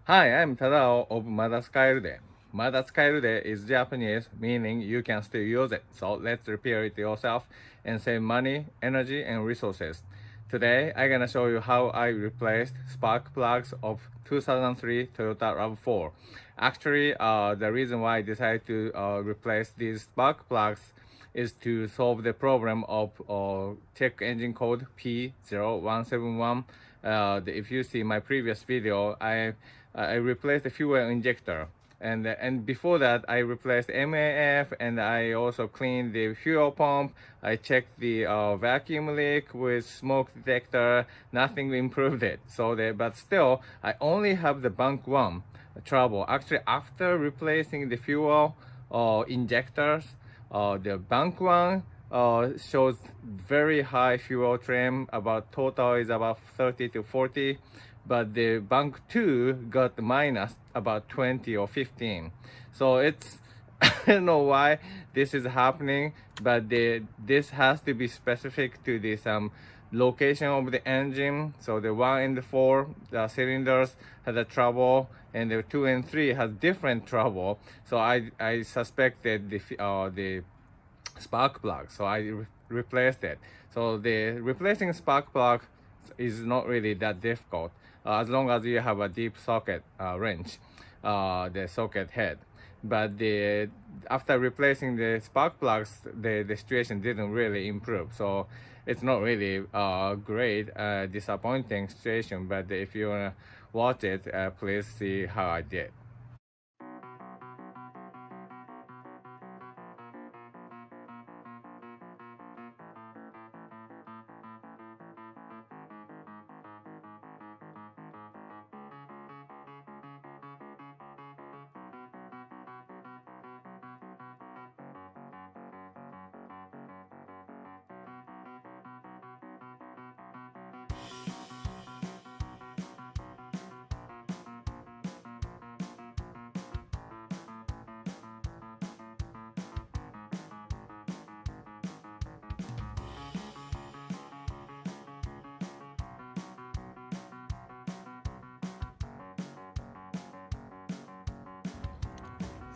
Hi, I'm Tadao of Madaskaerude. Madaskaerude is Japanese, meaning you can still use it. So let's repair it yourself and save money, energy, and resources. Today, I'm gonna show you how I replaced spark plugs of 2003 Toyota Rav4. Actually, the reason why I decided to replace these spark plugs is to solve the problem of check engine code P0171. If you see my previous video, I replaced the fuel injector, and before that I replaced MAF, and I also cleaned the fuel pump. I checked the vacuum leak with smoke detector. Nothing improved it. But still, I only have the bank one trouble. Actually, after replacing the fuel injectors, the bank one shows very high fuel trim. About total is about 30 to 40, but the bank 2 got minus about 20 or 15. So it's I don't know why this is happening, but this has to be specific to this location of the engine. So the 1 and the 4 the cylinders had a trouble, and the 2 and 3 has different trouble. So I suspected the spark plug, so I replaced it. So the replacing spark plug is not really that difficult, as long as you have a deep socket wrench, the socket head. But after replacing the spark plugs, the situation didn't really improve. So it's not really great, disappointing situation. But if you wanna watch it, please see how I did.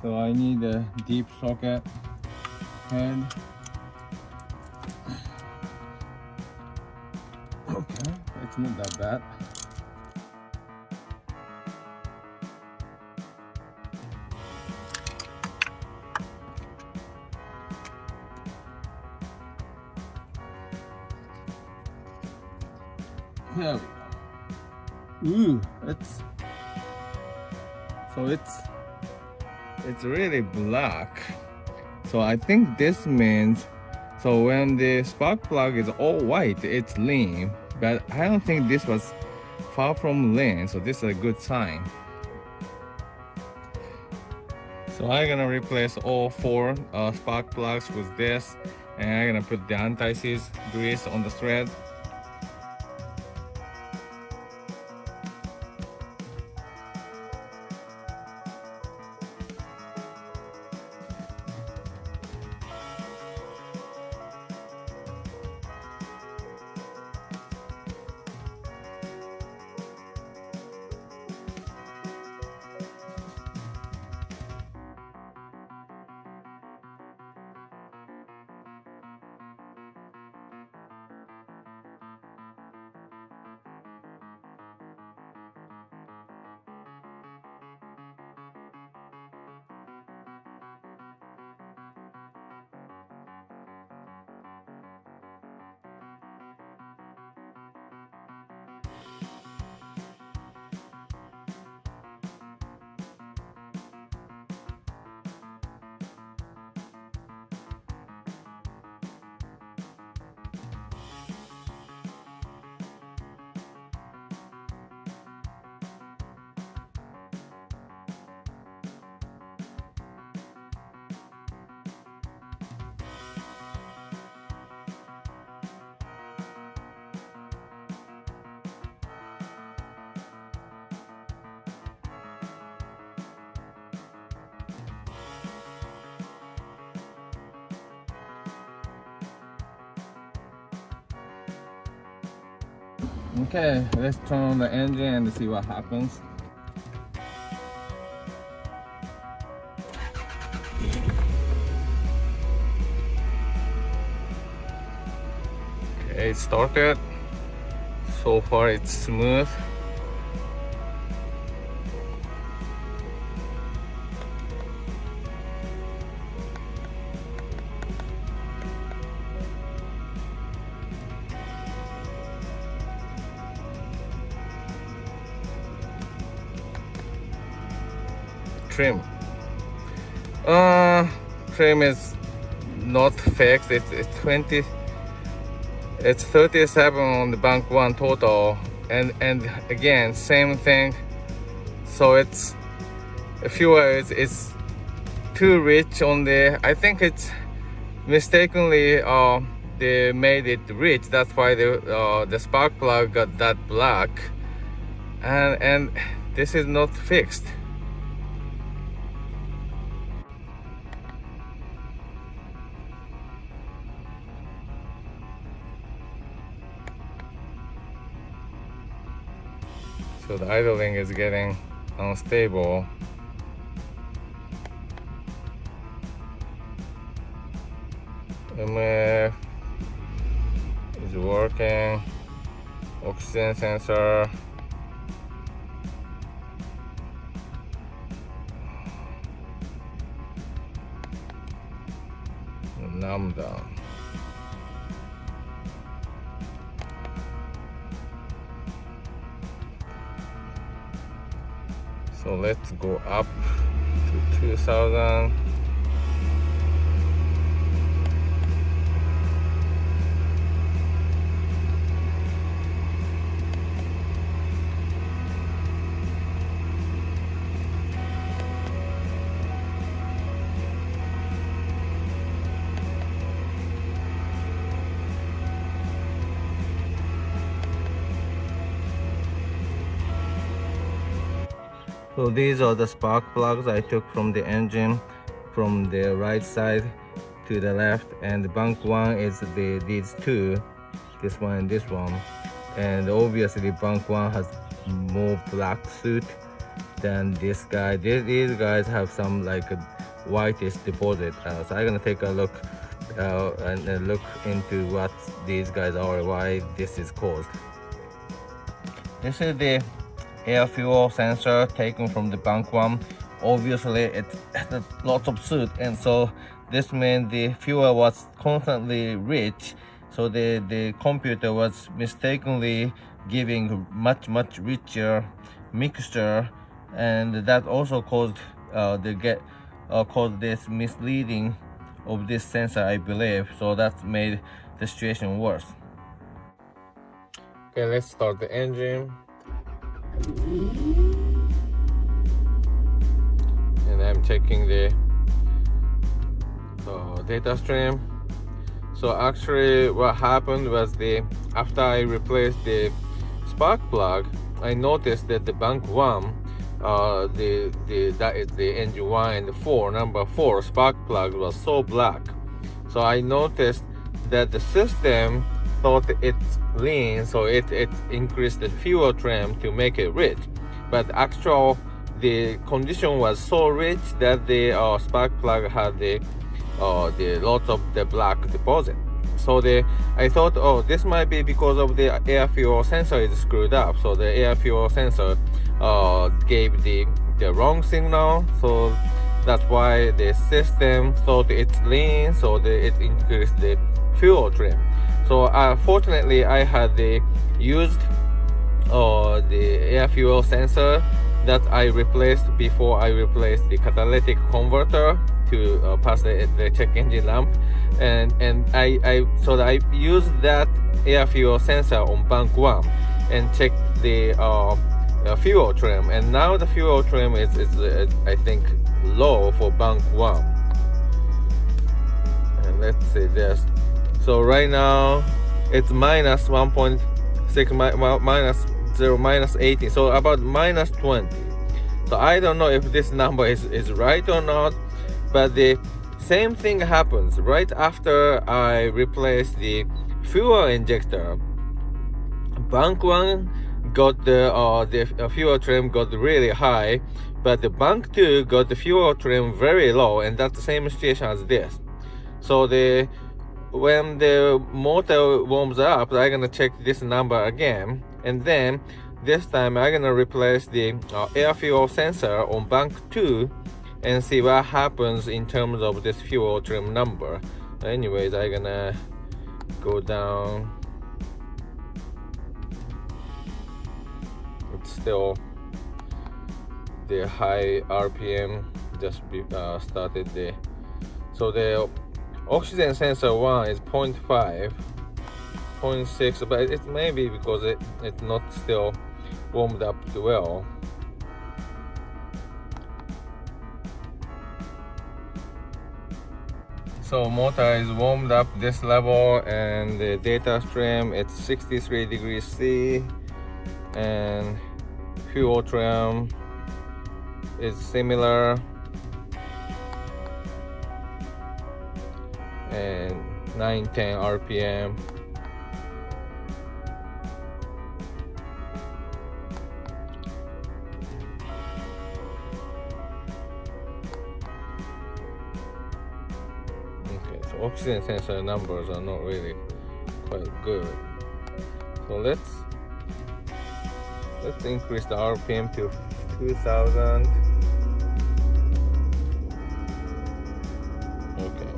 So I need a deep socket head. Okay, it's not that bad. There we go. Ooh, it's really black. So I think this means, so when the spark plug is all white, it's lean. But I don't think this was far from lean, so this is a good sign. So I'm gonna replace all 4 spark plugs with this, and I'm gonna put the anti-seize grease on the thread. Okay, let's turn on the engine and see what happens. It started. So far it's smooth. Trim. Trim is not fixed. It's 20. It's 37 on the bank one total, and again same thing. So it's fuel is too rich on the. I think it's mistakenly they made it rich. That's why the spark plug got that black, and this is not fixed. So the idling is getting unstable. MAF is working. Oxygen sensor. Numb down. So let's go up to 2000. So these are the spark plugs I took from the engine, from the right side to the left, and bank one is these two, this one and this one. And obviously bank one has more black suit than this guy. These guys have some like a whitish deposit. So I'm gonna take a look and look into what these guys are, why this is caused. This is the air fuel sensor taken from the bank one. Obviously it has lots of soot, and so this means the fuel was constantly rich, so the computer was mistakenly giving much richer mixture, and that also caused caused this misleading of this sensor, I believe. So that made the situation worse. Okay, let's start the engine. And I'm checking the data stream. So actually what happened was, after I replaced the spark plug, I noticed that the bank one, that is the engine 1 and 4, number 4 spark plug was so black. So I noticed that the system thought it's lean, so it increased the fuel trim to make it rich, but the condition was so rich that the spark plug had the lots of the black deposit. So I thought, oh, this might be because of the air fuel sensor is screwed up. So the air fuel sensor gave the wrong signal, so that's why the system thought it's lean, so it increased the fuel trim. So fortunately I had used the air fuel sensor that I replaced before I replaced the catalytic converter to pass the check engine lamp, and I used that air fuel sensor on bank 1 and checked the fuel trim, and now the fuel trim is I think low for bank 1. And let's see this. So right now it's minus 1.6, minus 0, minus 18, so about minus 20. So I don't know if this number is right or not, but the same thing happens right after I replace the fuel injector. Bank 1 got the fuel trim got really high, but the bank 2 got the fuel trim very low, and that's the same situation as this. So when the motor warms up, I'm gonna check this number again, and then this time I'm gonna replace the air fuel sensor on bank 2 and see what happens in terms of this fuel trim number. Anyways, I'm gonna go down. It's still the high RPM, just started the, so the oxygen sensor 1 is 0.5, 0.6, but it may be because it's not still warmed up well. So motor is warmed up this level, and the data stream, it's 63 degrees C, and fuel trim is similar, and 910 RPM. Okay, so oxygen sensor numbers are not really quite good. So let's increase the RPM to 2000. Okay,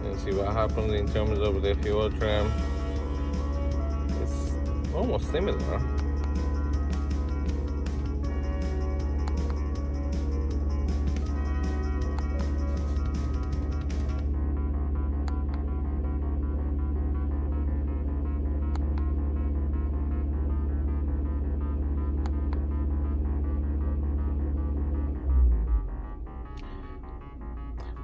and see what happens in terms of the fuel trim. It's almost similar.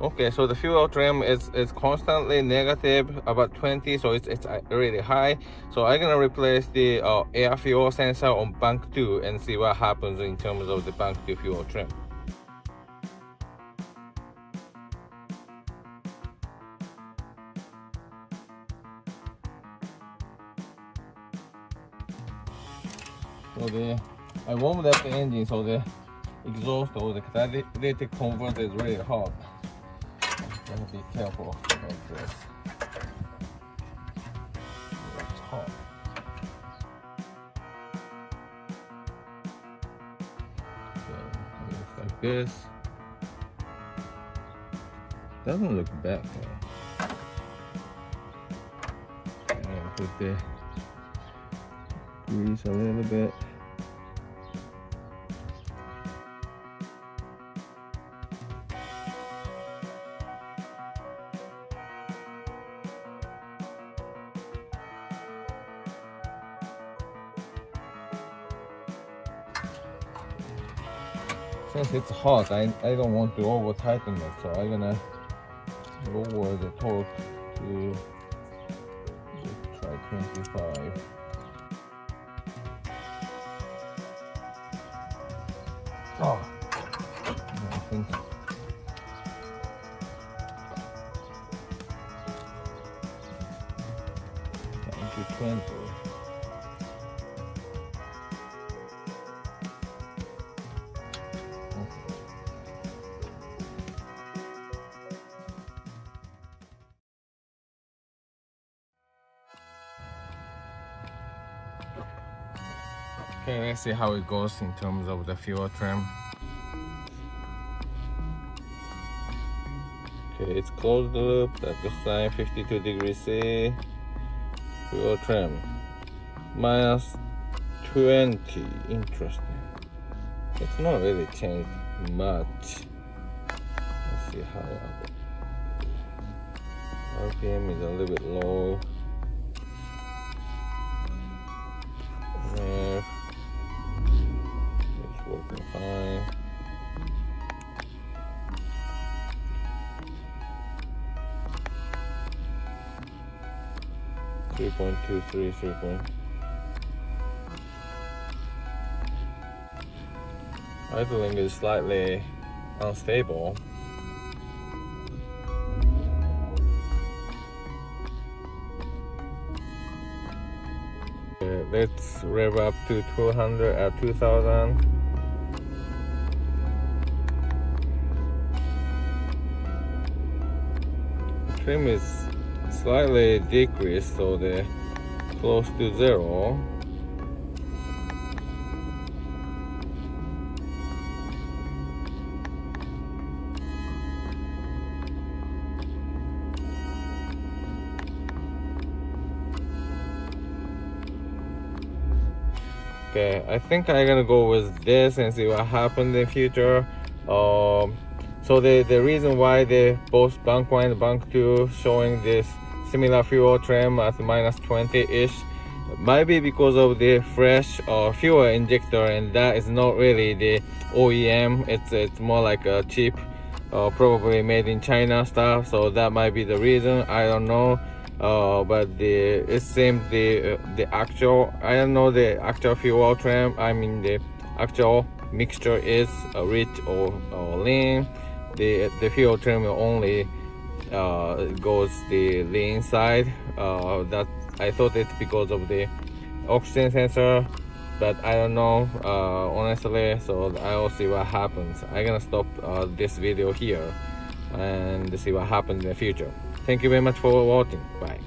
Okay, so the fuel trim is constantly negative, about 20, so it's really high. So I'm gonna replace the air fuel sensor on bank 2 and see what happens in terms of the bank 2 fuel trim. So I warmed up the engine, so the exhaust or the catalytic converter is really hot. Gotta be careful like this. It's hot. Okay, looks like this. Doesn't look bad though. And put the grease a little bit. Since it's hot, I don't want to over tighten it, so I'm gonna lower the torque to, let's try 25. Oh, I think down to 20. Okay, let's see how it goes in terms of the fuel trim. Okay, it's closed loop, that's the sign, 52 degrees C. Fuel trim, minus 20, interesting. It's not really changed much. Let's see how RPM is a little bit low. It's working fine. Idling is slightly unstable. Let's rev up to 200 at 2000. trim is slightly decreased, so they're close to 0. Okay, I think I'm gonna go with this and see what happens in the future. So the reason why they both bank 1 and bank 2 showing this similar fuel trim at minus 20-ish might be because of the fresh fuel injector, and that is not really the OEM. It's more like a cheap, probably made in China stuff. So that might be the reason. I don't know. But it seems the actual, I don't know the actual fuel trim, I mean the actual mixture is rich or lean. The fuel trim only goes the lean side. That I thought it's because of the oxygen sensor, but I don't know honestly. So I will see what happens. I'm gonna stop this video here and see what happens in the future. Thank you very much for watching. Bye.